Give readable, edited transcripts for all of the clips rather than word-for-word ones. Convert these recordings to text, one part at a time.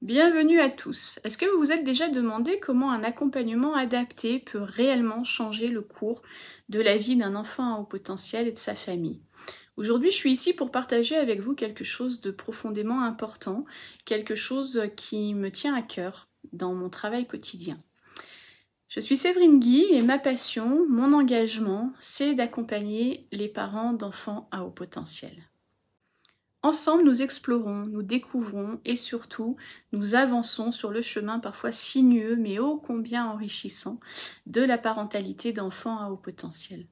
Bienvenue à tous. Est-ce que vous vous êtes déjà demandé comment un accompagnement adapté peut réellement changer le cours de la vie d'un enfant à haut potentiel et de sa famille? Aujourd'hui, je suis ici pour partager avec vous quelque chose de profondément important, quelque chose qui me tient à cœur dans mon travail quotidien. Je suis Séverine Guy et ma passion, mon engagement, c'est d'accompagner les parents d'enfants à haut potentiel. Ensemble, nous explorons, nous découvrons et surtout, nous avançons sur le chemin parfois sinueux mais ô combien enrichissant de la parentalité d'enfants à haut potentiel.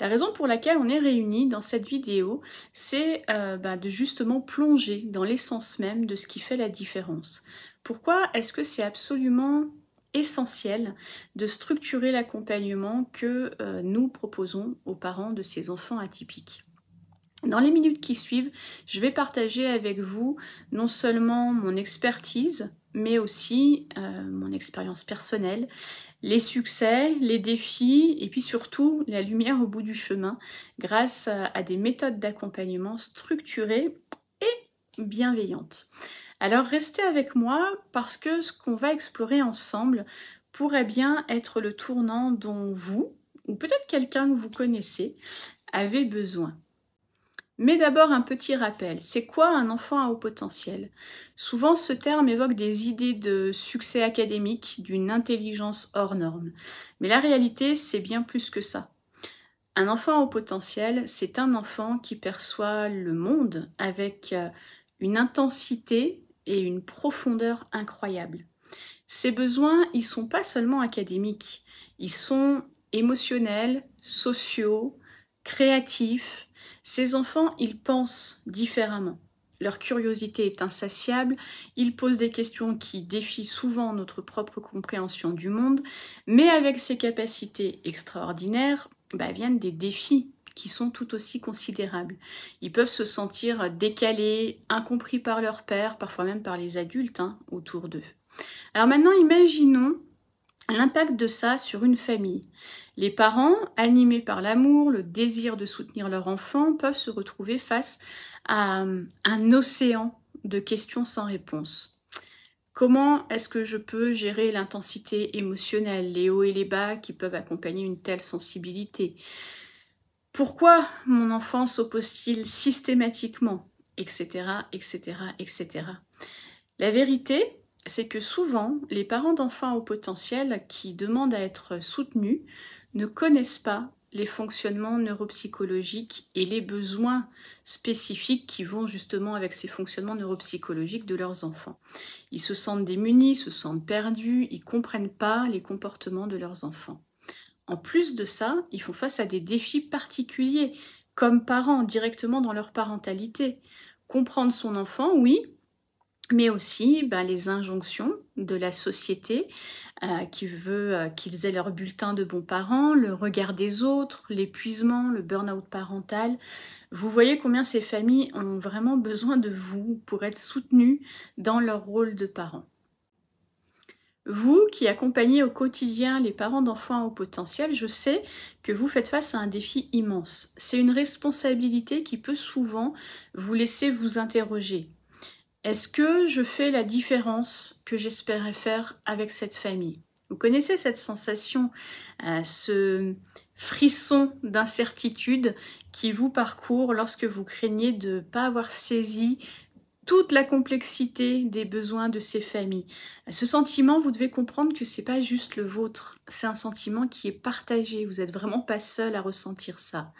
La raison pour laquelle on est réunis dans cette vidéo, c'est de justement plonger dans l'essence même de ce qui fait la différence. Pourquoi est-ce que c'est absolument essentiel de structurer l'accompagnement que nous proposons aux parents de ces enfants atypiques? Dans les minutes qui suivent, je vais partager avec vous non seulement mon expertise, mais aussi mon expérience personnelle, les succès, les défis et puis surtout la lumière au bout du chemin grâce à des méthodes d'accompagnement structurées et bienveillantes. Alors restez avec moi parce que ce qu'on va explorer ensemble pourrait bien être le tournant dont vous, ou peut-être quelqu'un que vous connaissez, avez besoin. Mais d'abord un petit rappel, c'est quoi un enfant à haut potentiel? Souvent ce terme évoque des idées de succès académique, d'une intelligence hors norme. Mais la réalité, c'est bien plus que ça. Un enfant à haut potentiel, c'est un enfant qui perçoit le monde avec une intensité et une profondeur incroyables. Ses besoins, ils sont pas seulement académiques, ils sont émotionnels, sociaux, créatifs. Ces enfants, ils pensent différemment. Leur curiosité est insatiable, ils posent des questions qui défient souvent notre propre compréhension du monde, mais avec ces capacités extraordinaires, viennent des défis qui sont tout aussi considérables. Ils peuvent se sentir décalés, incompris par leur père, parfois même par les adultes autour d'eux. Alors maintenant, imaginons l'impact de ça sur une famille. Les parents, animés par l'amour, le désir de soutenir leur enfant, peuvent se retrouver face à un océan de questions sans réponse. Comment est-ce que je peux gérer l'intensité émotionnelle, les hauts et les bas qui peuvent accompagner une telle sensibilité? Pourquoi mon enfant s'oppose-t-il systématiquement, etc., etc., etc. La vérité, c'est que souvent, les parents d'enfants au potentiel qui demandent à être soutenus ne connaissent pas les fonctionnements neuropsychologiques et les besoins spécifiques qui vont justement avec ces fonctionnements neuropsychologiques de leurs enfants. Ils se sentent démunis, se sentent perdus, ils ne comprennent pas les comportements de leurs enfants. En plus de ça, ils font face à des défis particuliers, comme parents, directement dans leur parentalité. Comprendre son enfant, oui, mais aussi les injonctions de la société qui veut qu'ils aient leur bulletin de bons parents, le regard des autres, l'épuisement, le burn-out parental. Vous voyez combien ces familles ont vraiment besoin de vous pour être soutenues dans leur rôle de parents. Vous qui accompagnez au quotidien les parents d'enfants au potentiel, je sais que vous faites face à un défi immense. C'est une responsabilité qui peut souvent vous laisser vous interroger. Est-ce que je fais la différence que j'espérais faire avec cette famille? Vous connaissez cette sensation, ce frisson d'incertitude qui vous parcourt lorsque vous craignez de ne pas avoir saisi toute la complexité des besoins de ces familles. Ce sentiment, vous devez comprendre que c'est pas juste le vôtre, c'est un sentiment qui est partagé, vous n'êtes vraiment pas seul à ressentir ça.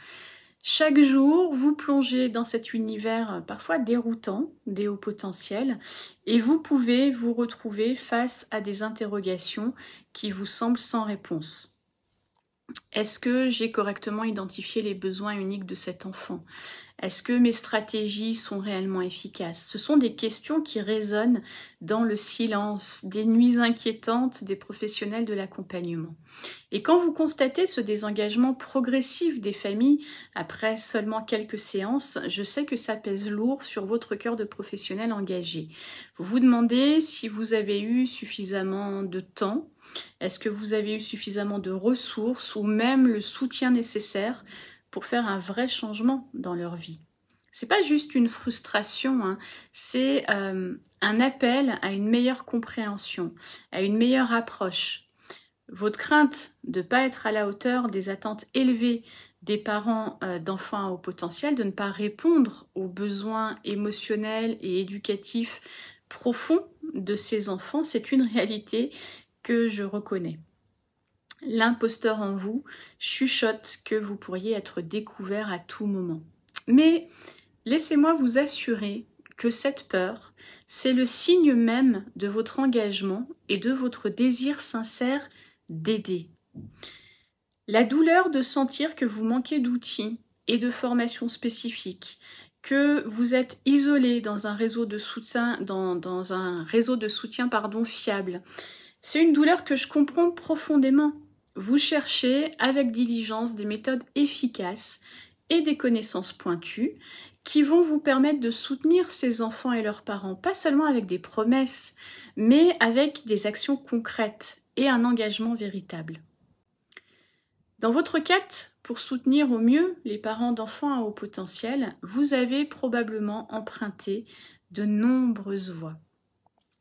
Chaque jour, vous plongez dans cet univers parfois déroutant, des hauts potentiels, et vous pouvez vous retrouver face à des interrogations qui vous semblent sans réponse. Est-ce que j'ai correctement identifié les besoins uniques de cet enfant? Est-ce que mes stratégies sont réellement efficaces? Ce sont des questions qui résonnent dans le silence, des nuits inquiétantes des professionnels de l'accompagnement. Et quand vous constatez ce désengagement progressif des familles après seulement quelques séances, je sais que ça pèse lourd sur votre cœur de professionnel engagé. Vous vous demandez si vous avez eu suffisamment de temps, est-ce que vous avez eu suffisamment de ressources ou même le soutien nécessaire pour faire un vrai changement dans leur vie. C'est pas juste une frustration, hein, c'est un appel à une meilleure compréhension, à une meilleure approche. Votre crainte de ne pas être à la hauteur des attentes élevées des parents d'enfants à haut potentiel, de ne pas répondre aux besoins émotionnels et éducatifs profonds de ces enfants, c'est une réalité que je reconnais. L'imposteur en vous chuchote que vous pourriez être découvert à tout moment. Mais laissez-moi vous assurer que cette peur, c'est le signe même de votre engagement et de votre désir sincère d'aider. La douleur de sentir que vous manquez d'outils et de formations spécifiques, que vous êtes isolé dans un réseau de soutien, fiable, c'est une douleur que je comprends profondément. Vous cherchez avec diligence des méthodes efficaces et des connaissances pointues qui vont vous permettre de soutenir ces enfants et leurs parents, pas seulement avec des promesses, mais avec des actions concrètes et un engagement véritable. Dans votre quête pour soutenir au mieux les parents d'enfants à haut potentiel, vous avez probablement emprunté de nombreuses voies.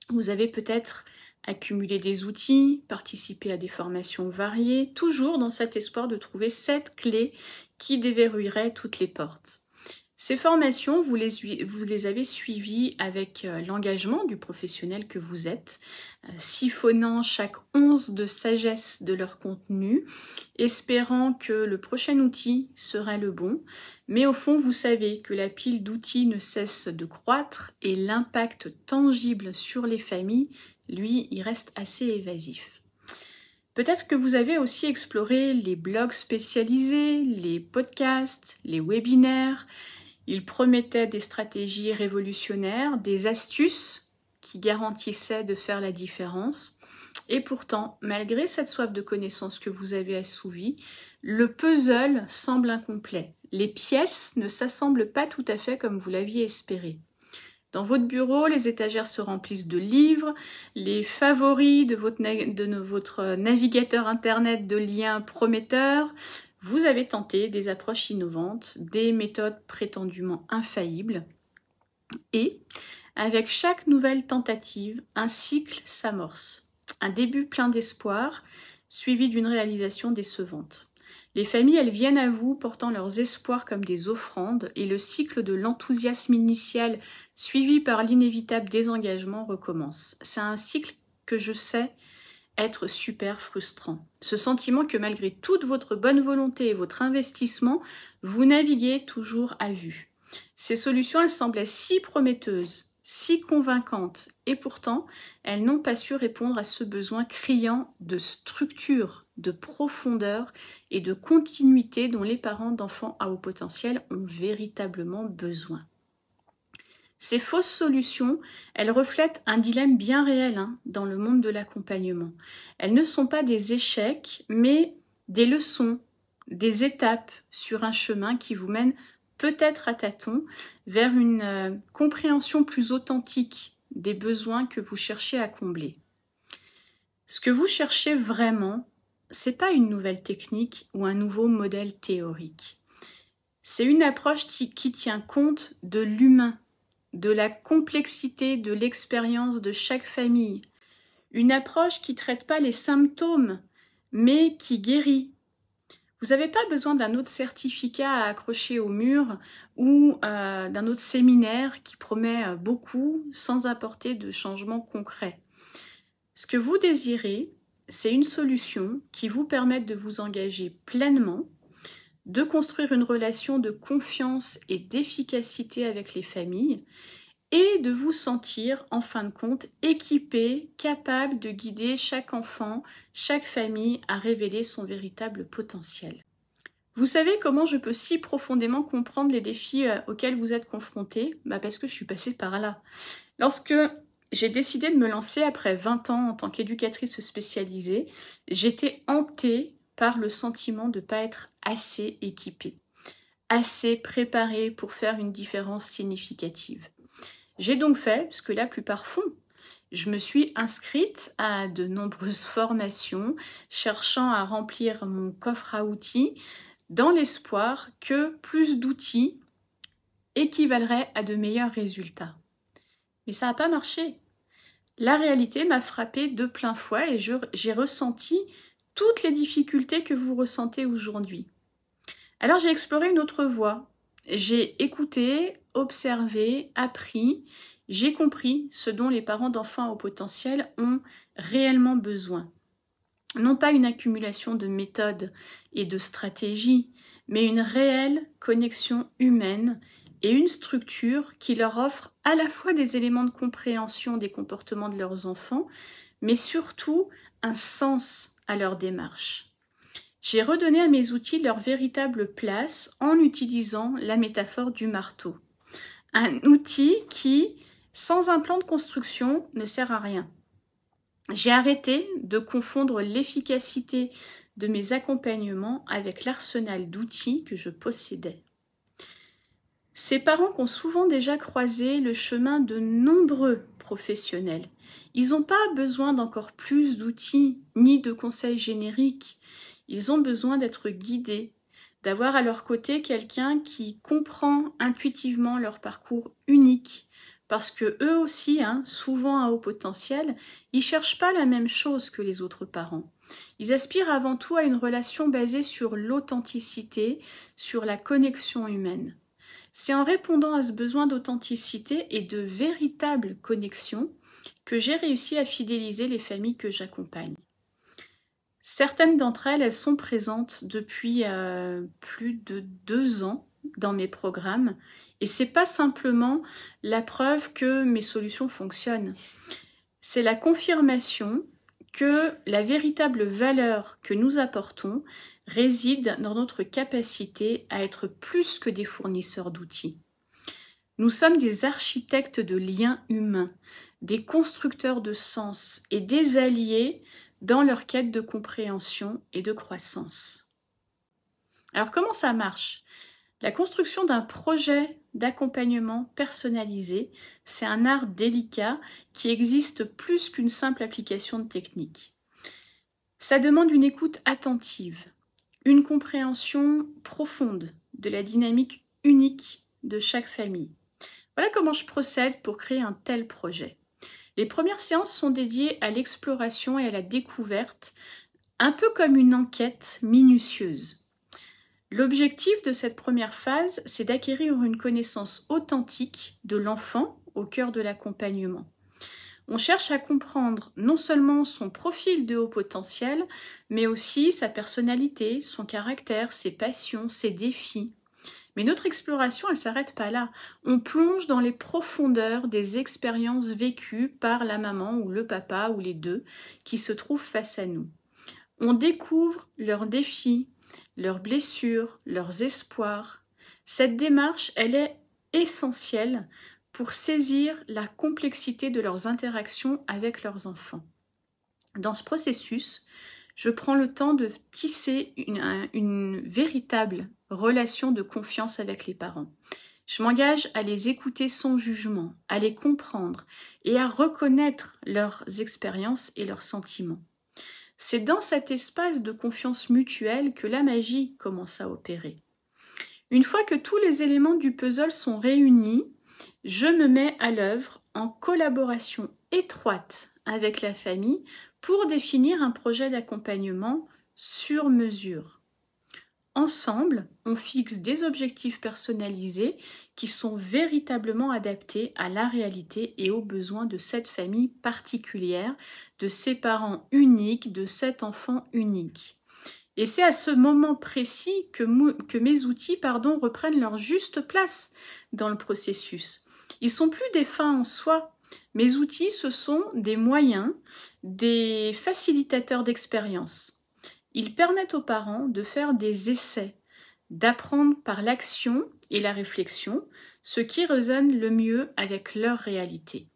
Vous avez peut-être accumulé des outils, participé à des formations variées, toujours dans cet espoir de trouver cette clé qui déverrouillerait toutes les portes. Ces formations, vous les avez suivies avec l'engagement du professionnel que vous êtes, siphonnant chaque once de sagesse de leur contenu, espérant que le prochain outil serait le bon, mais au fond, vous savez que la pile d'outils ne cesse de croître et l'impact tangible sur les familles, lui, il reste assez évasif. Peut-être que vous avez aussi exploré les blogs spécialisés, les podcasts, les webinaires. Ils promettaient des stratégies révolutionnaires, des astuces qui garantissaient de faire la différence. Et pourtant, malgré cette soif de connaissance que vous avez assouvie, le puzzle semble incomplet. Les pièces ne s'assemblent pas tout à fait comme vous l'aviez espéré. Dans votre bureau, les étagères se remplissent de livres, les favoris de votre navigateur internet de liens prometteurs. Vous avez tenté des approches innovantes, des méthodes prétendument infaillibles. Et, avec chaque nouvelle tentative, un cycle s'amorce. Un début plein d'espoir, suivi d'une réalisation décevante. Les familles, elles viennent à vous portant leurs espoirs comme des offrandes et le cycle de l'enthousiasme initial suivi par l'inévitable désengagement recommence. C'est un cycle que je sais être super frustrant. Ce sentiment que malgré toute votre bonne volonté et votre investissement, vous naviguez toujours à vue. Ces solutions, elles semblaient si prometteuses, si convaincantes, et pourtant, elles n'ont pas su répondre à ce besoin criant de structure, de profondeur et de continuité dont les parents d'enfants à haut potentiel ont véritablement besoin. Ces fausses solutions, elles reflètent un dilemme bien réel dans le monde de l'accompagnement. Elles ne sont pas des échecs, mais des leçons, des étapes sur un chemin qui vous mène peut-être à tâtons vers une compréhension plus authentique des besoins que vous cherchez à combler. Ce que vous cherchez vraiment, c'est pas une nouvelle technique ou un nouveau modèle théorique. C'est une approche qui tient compte de l'humain, de la complexité de l'expérience de chaque famille. Une approche qui ne traite pas les symptômes, mais qui guérit. Vous n'avez pas besoin d'un autre certificat à accrocher au mur ou d'un autre séminaire qui promet beaucoup sans apporter de changements concrets. Ce que vous désirez, c'est une solution qui vous permette de vous engager pleinement, de construire une relation de confiance et d'efficacité avec les familles et de vous sentir, en fin de compte, équipé, capable de guider chaque enfant, chaque famille à révéler son véritable potentiel. Vous savez comment je peux si profondément comprendre les défis auxquels vous êtes confrontés ? Parce que je suis passée par là. Lorsque j'ai décidé de me lancer après 20 ans en tant qu'éducatrice spécialisée, j'étais hantée par le sentiment de ne pas être assez équipée, assez préparée pour faire une différence significative. J'ai donc fait ce que la plupart font. Je me suis inscrite à de nombreuses formations, cherchant à remplir mon coffre à outils, dans l'espoir que plus d'outils équivalerait à de meilleurs résultats. Mais ça n'a pas marché. La réalité m'a frappée de plein fouet et j'ai ressenti toutes les difficultés que vous ressentez aujourd'hui. Alors j'ai exploré une autre voie. J'ai écouté, observé, appris, j'ai compris ce dont les parents d'enfants à haut potentiel ont réellement besoin. Non pas une accumulation de méthodes et de stratégies, mais une réelle connexion humaine et une structure qui leur offre à la fois des éléments de compréhension des comportements de leurs enfants, mais surtout un sens à leur démarche. J'ai redonné à mes outils leur véritable place en utilisant la métaphore du marteau. Un outil qui, sans un plan de construction, ne sert à rien. J'ai arrêté de confondre l'efficacité de mes accompagnements avec l'arsenal d'outils que je possédais. Ces parents qui ont souvent déjà croisé le chemin de nombreux professionnels, ils n'ont pas besoin d'encore plus d'outils ni de conseils génériques. Ils ont besoin d'être guidés, d'avoir à leur côté quelqu'un qui comprend intuitivement leur parcours unique, parce que eux aussi, souvent à haut potentiel, ils cherchent pas la même chose que les autres parents. Ils aspirent avant tout à une relation basée sur l'authenticité, sur la connexion humaine. C'est en répondant à ce besoin d'authenticité et de véritable connexion que j'ai réussi à fidéliser les familles que j'accompagne. Certaines d'entre elles, elles sont présentes depuis plus de 2 ans dans mes programmes et c'est pas simplement la preuve que mes solutions fonctionnent. C'est la confirmation que la véritable valeur que nous apportons réside dans notre capacité à être plus que des fournisseurs d'outils. Nous sommes des architectes de liens humains, des constructeurs de sens et des alliés dans leur quête de compréhension et de croissance. Alors comment ça marche ? La construction d'un projet d'accompagnement personnalisé, c'est un art délicat qui existe plus qu'une simple application de technique. Ça demande une écoute attentive, une compréhension profonde de la dynamique unique de chaque famille. Voilà comment je procède pour créer un tel projet. Les premières séances sont dédiées à l'exploration et à la découverte, un peu comme une enquête minutieuse. L'objectif de cette première phase, c'est d'acquérir une connaissance authentique de l'enfant au cœur de l'accompagnement. On cherche à comprendre non seulement son profil de haut potentiel, mais aussi sa personnalité, son caractère, ses passions, ses défis. Mais notre exploration, elle ne s'arrête pas là. On plonge dans les profondeurs des expériences vécues par la maman ou le papa ou les deux qui se trouvent face à nous. On découvre leurs défis, leurs blessures, leurs espoirs. Cette démarche, elle est essentielle pour saisir la complexité de leurs interactions avec leurs enfants. Dans ce processus, je prends le temps de tisser une véritable relation de confiance avec les parents. Je m'engage à les écouter sans jugement, à les comprendre et à reconnaître leurs expériences et leurs sentiments. C'est dans cet espace de confiance mutuelle que la magie commence à opérer. Une fois que tous les éléments du puzzle sont réunis, je me mets à l'œuvre en collaboration étroite avec la famille pour définir un projet d'accompagnement sur mesure. Ensemble, on fixe des objectifs personnalisés qui sont véritablement adaptés à la réalité et aux besoins de cette famille particulière, de ses parents uniques, de cet enfant unique. Et c'est à ce moment précis que mes outils reprennent leur juste place dans le processus. Ils ne sont plus des fins en soi. Mes outils, ce sont des moyens, des facilitateurs d'expérience. Ils permettent aux parents de faire des essais, d'apprendre par l'action et la réflexion ce qui résonne le mieux avec leur réalité.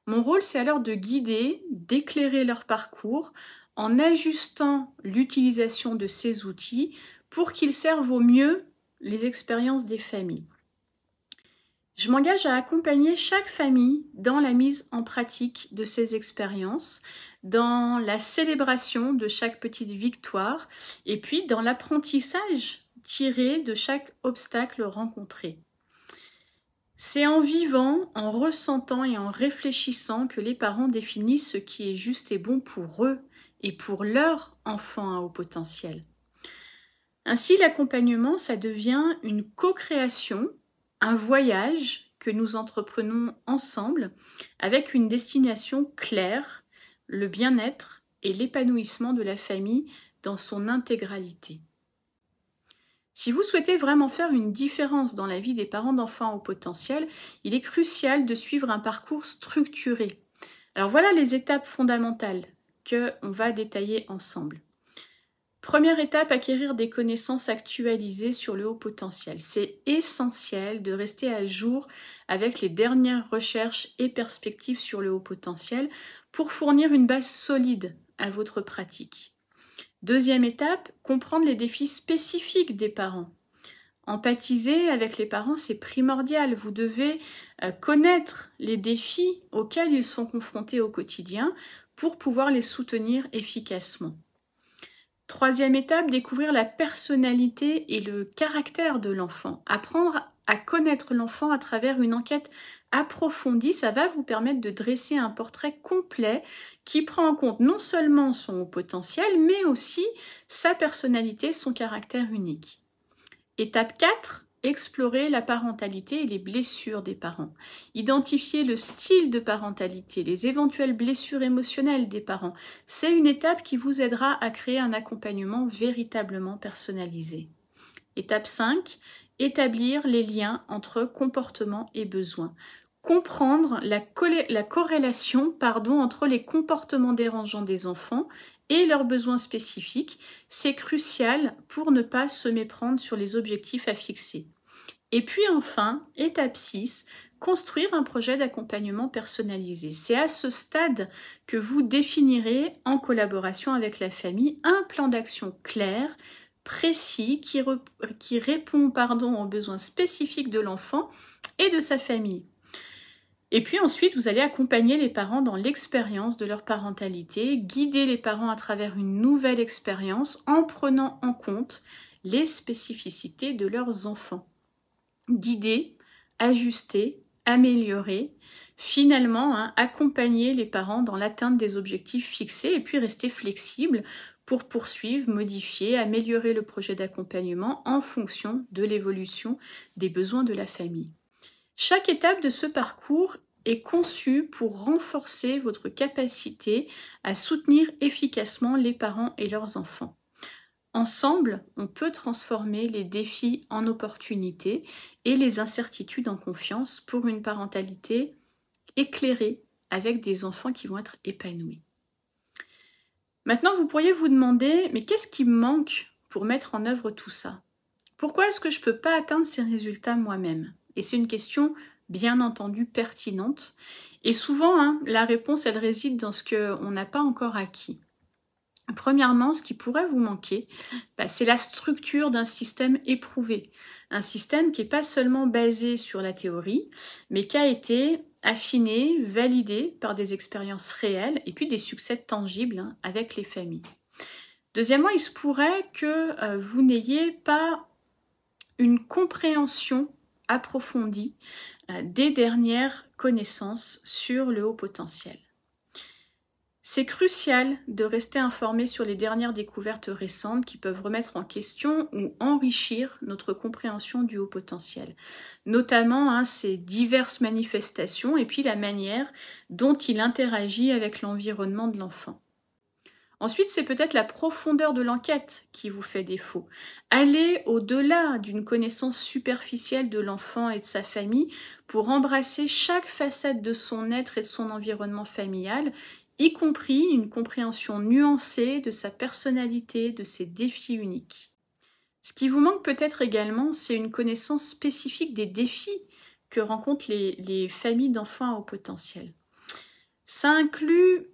Mon rôle, c'est alors de guider, d'éclairer leur parcours en ajustant l'utilisation de ces outils pour qu'ils servent au mieux les expériences des familles. Je m'engage à accompagner chaque famille dans la mise en pratique de ces expériences, dans la célébration de chaque petite victoire et puis dans l'apprentissage tiré de chaque obstacle rencontré. C'est en vivant, en ressentant et en réfléchissant que les parents définissent ce qui est juste et bon pour eux et pour leur enfant à haut potentiel. Ainsi, l'accompagnement, ça devient une co-création, un voyage que nous entreprenons ensemble avec une destination claire, le bien-être et l'épanouissement de la famille dans son intégralité. Si vous souhaitez vraiment faire une différence dans la vie des parents d'enfants au potentiel, il est crucial de suivre un parcours structuré. Alors voilà les étapes fondamentales qu'on va détailler ensemble. Première étape, acquérir des connaissances actualisées sur le haut potentiel. C'est essentiel de rester à jour avec les dernières recherches et perspectives sur le haut potentiel pour fournir une base solide à votre pratique. Deuxième étape, comprendre les défis spécifiques des parents. Empathiser avec les parents, c'est primordial. Vous devez connaître les défis auxquels ils sont confrontés au quotidien pour pouvoir les soutenir efficacement. Troisième étape, découvrir la personnalité et le caractère de l'enfant. Apprendre à connaître l'enfant à travers une enquête approfondie, ça va vous permettre de dresser un portrait complet qui prend en compte non seulement son haut potentiel, mais aussi sa personnalité, son caractère unique. Étape 4, explorer la parentalité et les blessures des parents. Identifier le style de parentalité, les éventuelles blessures émotionnelles des parents. C'est une étape qui vous aidera à créer un accompagnement véritablement personnalisé. Étape 5, établir les liens entre comportement et besoin. Comprendre la corrélation entre les comportements dérangeants des enfants et leurs besoins spécifiques, c'est crucial pour ne pas se méprendre sur les objectifs à fixer. Et puis enfin, étape 6, construire un projet d'accompagnement personnalisé. C'est à ce stade que vous définirez, en collaboration avec la famille, un plan d'action clair, précis, qui répond aux besoins spécifiques de l'enfant et de sa famille. Et puis ensuite, vous allez accompagner les parents dans l'expérience de leur parentalité, guider les parents à travers une nouvelle expérience en prenant en compte les spécificités de leurs enfants. Guider, ajuster, améliorer, finalement, accompagner les parents dans l'atteinte des objectifs fixés et puis rester flexible pour poursuivre, modifier, améliorer le projet d'accompagnement en fonction de l'évolution des besoins de la famille. Chaque étape de ce parcours est conçue pour renforcer votre capacité à soutenir efficacement les parents et leurs enfants. Ensemble, on peut transformer les défis en opportunités et les incertitudes en confiance pour une parentalité éclairée avec des enfants qui vont être épanouis. Maintenant, vous pourriez vous demander, mais qu'est-ce qui me manque pour mettre en œuvre tout ça? Pourquoi est-ce que je ne peux pas atteindre ces résultats moi-même? Et c'est une question bien entendu pertinente. Et souvent, la réponse, elle réside dans ce qu'on n'a pas encore acquis. Premièrement, ce qui pourrait vous manquer, c'est la structure d'un système éprouvé. Un système qui n'est pas seulement basé sur la théorie, mais qui a été affiné, validé par des expériences réelles et puis des succès tangibles avec les familles. Deuxièmement, il se pourrait que vous n'ayez pas une compréhension approfondie des dernières connaissances sur le haut potentiel. C'est crucial de rester informé sur les dernières découvertes récentes qui peuvent remettre en question ou enrichir notre compréhension du haut potentiel, notamment ses diverses manifestations et puis la manière dont il interagit avec l'environnement de l'enfant. Ensuite, c'est peut-être la profondeur de l'enquête qui vous fait défaut. Allez au-delà d'une connaissance superficielle de l'enfant et de sa famille pour embrasser chaque facette de son être et de son environnement familial, y compris une compréhension nuancée de sa personnalité, de ses défis uniques. Ce qui vous manque peut-être également, c'est une connaissance spécifique des défis que rencontrent les familles d'enfants à haut potentiel. Ça inclut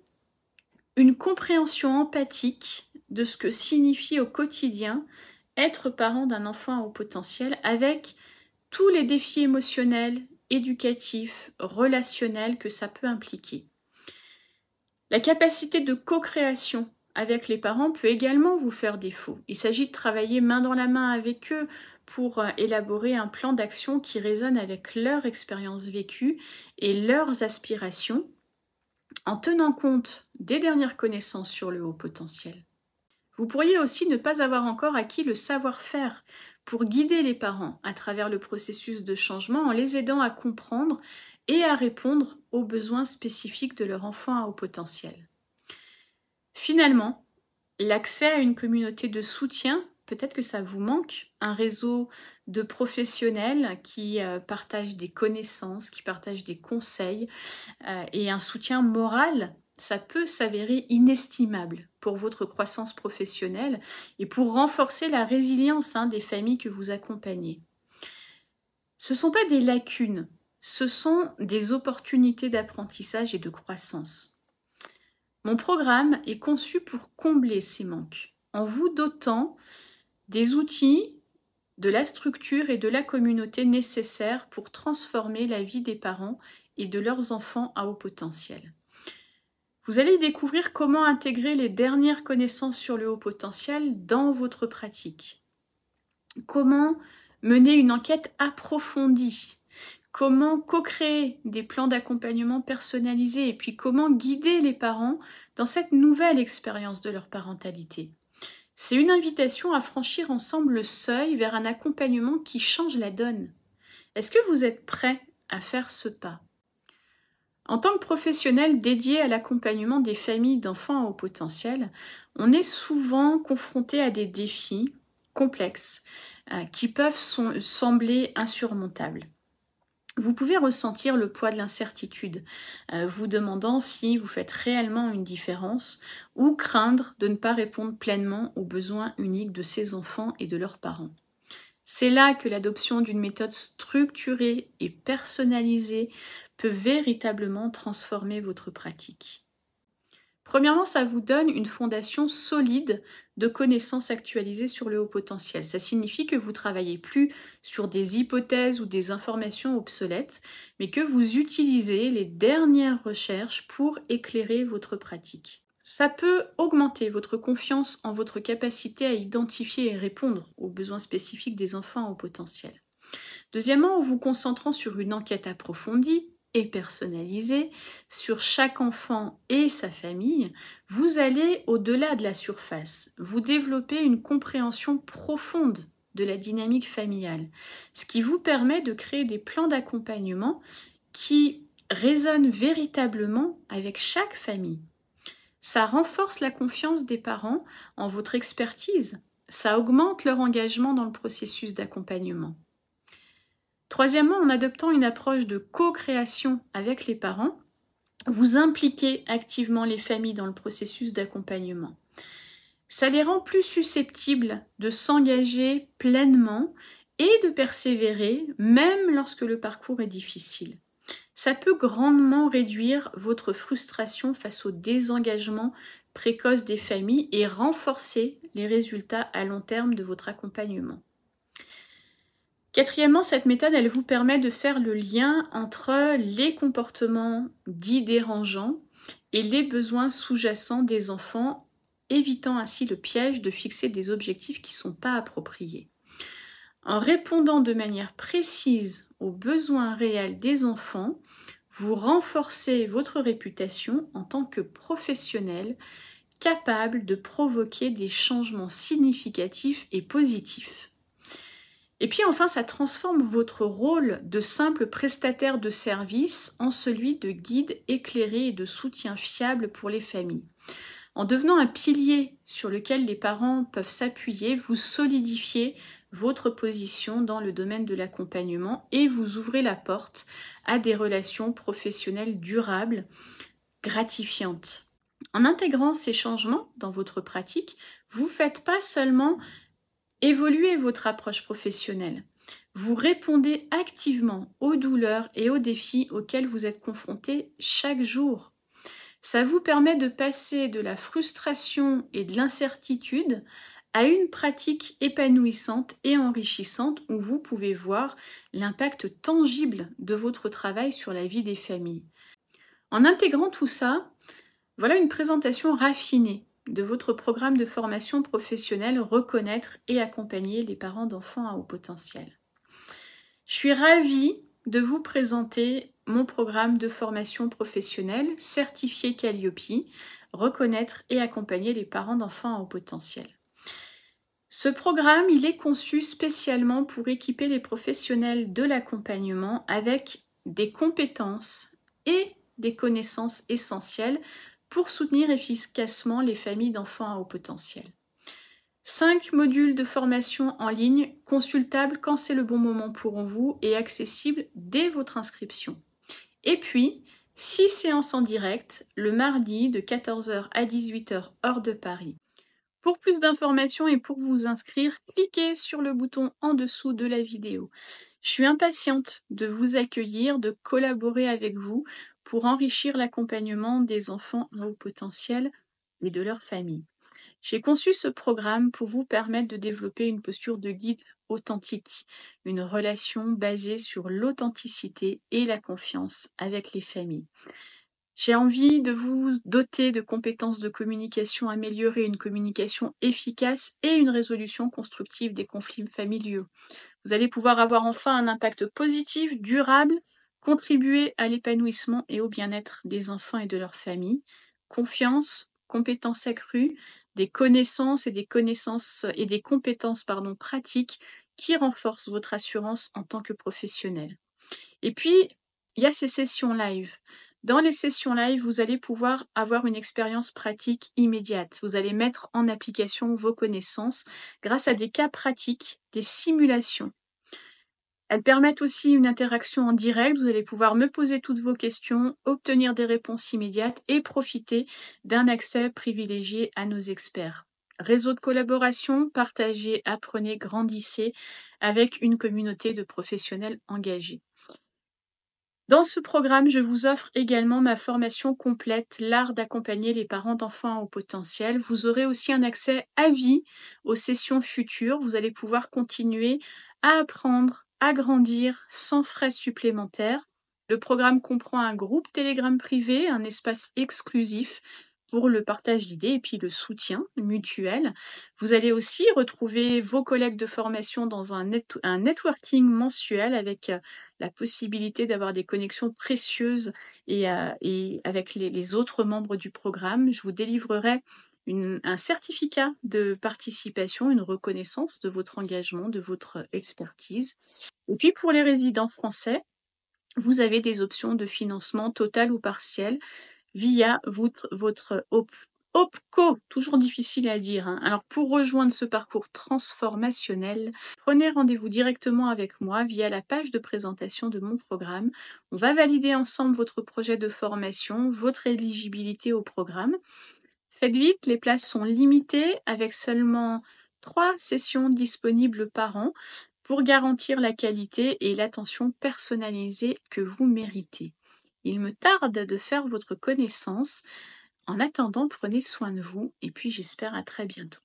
une compréhension empathique de ce que signifie au quotidien être parent d'un enfant à haut potentiel avec tous les défis émotionnels, éducatifs, relationnels que ça peut impliquer. La capacité de co-création avec les parents peut également vous faire défaut. Il s'agit de travailler main dans la main avec eux pour élaborer un plan d'action qui résonne avec leur expérience vécue et leurs aspirations, en tenant compte des dernières connaissances sur le haut potentiel. Vous pourriez aussi ne pas avoir encore acquis le savoir-faire pour guider les parents à travers le processus de changement en les aidant à comprendre et à répondre aux besoins spécifiques de leur enfant à haut potentiel. Finalement, l'accès à une communauté de soutien, peut-être que ça vous manque, un réseau de professionnels qui partagent des connaissances, qui partagent des conseils et un soutien moral, ça peut s'avérer inestimable pour votre croissance professionnelle et pour renforcer la résilience des familles que vous accompagnez. Ce ne sont pas des lacunes, ce sont des opportunités d'apprentissage et de croissance. Mon programme est conçu pour combler ces manques, en vous dotant des outils, de la structure et de la communauté nécessaires pour transformer la vie des parents et de leurs enfants à haut potentiel. Vous allez y découvrir comment intégrer les dernières connaissances sur le haut potentiel dans votre pratique. Comment mener une enquête approfondie. Comment co-créer des plans d'accompagnement personnalisés et puis comment guider les parents dans cette nouvelle expérience de leur parentalité. C'est une invitation à franchir ensemble le seuil vers un accompagnement qui change la donne. Est-ce que vous êtes prêt à faire ce pas ? En tant que professionnel dédié à l'accompagnement des familles d'enfants à haut potentiel, on est souvent confronté à des défis complexes qui peuvent sembler insurmontables. Vous pouvez ressentir le poids de l'incertitude, vous demandant si vous faites réellement une différence ou craindre de ne pas répondre pleinement aux besoins uniques de ces enfants et de leurs parents. C'est là que l'adoption d'une méthode structurée et personnalisée peut véritablement transformer votre pratique. Premièrement, ça vous donne une fondation solide de connaissances actualisées sur le haut potentiel. Ça signifie que vous ne travaillez plus sur des hypothèses ou des informations obsolètes, mais que vous utilisez les dernières recherches pour éclairer votre pratique. Ça peut augmenter votre confiance en votre capacité à identifier et répondre aux besoins spécifiques des enfants à haut potentiel. Deuxièmement, en vous concentrant sur une enquête approfondie et personnalisée sur chaque enfant et sa famille, vous allez au-delà de la surface. Vous développez une compréhension profonde de la dynamique familiale, ce qui vous permet de créer des plans d'accompagnement qui résonnent véritablement avec chaque famille. Ça renforce la confiance des parents en votre expertise, ça augmente leur engagement dans le processus d'accompagnement. Troisièmement, en adoptant une approche de co-création avec les parents, vous impliquez activement les familles dans le processus d'accompagnement. Ça les rend plus susceptibles de s'engager pleinement et de persévérer, même lorsque le parcours est difficile. Ça peut grandement réduire votre frustration face au désengagement précoce des familles et renforcer les résultats à long terme de votre accompagnement. Quatrièmement, cette méthode, elle vous permet de faire le lien entre les comportements dits dérangeants et les besoins sous-jacents des enfants, évitant ainsi le piège de fixer des objectifs qui ne sont pas appropriés. En répondant de manière précise aux besoins réels des enfants, vous renforcez votre réputation en tant que professionnel capable de provoquer des changements significatifs et positifs. Et puis enfin, ça transforme votre rôle de simple prestataire de service en celui de guide éclairé et de soutien fiable pour les familles. En devenant un pilier sur lequel les parents peuvent s'appuyer, vous solidifiez votre position dans le domaine de l'accompagnement et vous ouvrez la porte à des relations professionnelles durables, gratifiantes. En intégrant ces changements dans votre pratique, vous ne faites pas seulement évoluer votre approche professionnelle. Vous répondez activement aux douleurs et aux défis auxquels vous êtes confrontés chaque jour. Ça vous permet de passer de la frustration et de l'incertitude à une pratique épanouissante et enrichissante où vous pouvez voir l'impact tangible de votre travail sur la vie des familles. En intégrant tout ça, voilà une présentation raffinée de votre programme de formation professionnelle Reconnaître et accompagner les parents d'enfants à haut potentiel. Je suis ravie de vous présenter mon programme de formation professionnelle certifié Calliope, Reconnaître et accompagner les parents d'enfants à haut potentiel. Ce programme, il est conçu spécialement pour équiper les professionnels de l'accompagnement avec des compétences et des connaissances essentielles pour soutenir efficacement les familles d'enfants à haut potentiel. 5 modules de formation en ligne, consultables quand c'est le bon moment pour vous et accessibles dès votre inscription. Et puis, 6 séances en direct, le mardi de 14h à 18h heure de Paris. Pour plus d'informations et pour vous inscrire, cliquez sur le bouton en dessous de la vidéo. Je suis impatiente de vous accueillir, de collaborer avec vous pour enrichir l'accompagnement des enfants à haut potentiel et de leur famille. J'ai conçu ce programme pour vous permettre de développer une posture de guide authentique, une relation basée sur l'authenticité et la confiance avec les familles. J'ai envie de vous doter de compétences de communication améliorées, une communication efficace et une résolution constructive des conflits familiaux. Vous allez pouvoir avoir enfin un impact positif, durable, contribuer à l'épanouissement et au bien-être des enfants et de leur famille. Confiance, compétences accrues, des connaissances et des compétences pratiques qui renforcent votre assurance en tant que professionnel. Et puis, il y a ces sessions live. Dans les sessions live, vous allez pouvoir avoir une expérience pratique immédiate. Vous allez mettre en application vos connaissances grâce à des cas pratiques, des simulations. Elles permettent aussi une interaction en direct. Vous allez pouvoir me poser toutes vos questions, obtenir des réponses immédiates et profiter d'un accès privilégié à nos experts. Réseau de collaboration, partagez, apprenez, grandissez avec une communauté de professionnels engagés. Dans ce programme, je vous offre également ma formation complète, l'art d'accompagner les parents d'enfants à haut potentiel. Vous aurez aussi un accès à vie aux sessions futures. Vous allez pouvoir continuer à apprendre, à grandir sans frais supplémentaires. Le programme comprend un groupe Telegram privé, un espace exclusif pour le partage d'idées et puis le soutien mutuel. Vous allez aussi retrouver vos collègues de formation dans un networking mensuel avec la possibilité d'avoir des connexions précieuses et avec les autres membres du programme. Je vous délivrerai un certificat de participation, une reconnaissance de votre engagement, de votre expertise. Et puis pour les résidents français, vous avez des options de financement total ou partiel via votre OPCO, toujours difficile à dire. Alors pour rejoindre ce parcours transformationnel, prenez rendez-vous directement avec moi via la page de présentation de mon programme. On va valider ensemble votre projet de formation, votre éligibilité au programme. Faites vite, les places sont limitées avec seulement 3 sessions disponibles par an pour garantir la qualité et l'attention personnalisée que vous méritez. Il me tarde de faire votre connaissance. En attendant, prenez soin de vous et puis j'espère à très bientôt.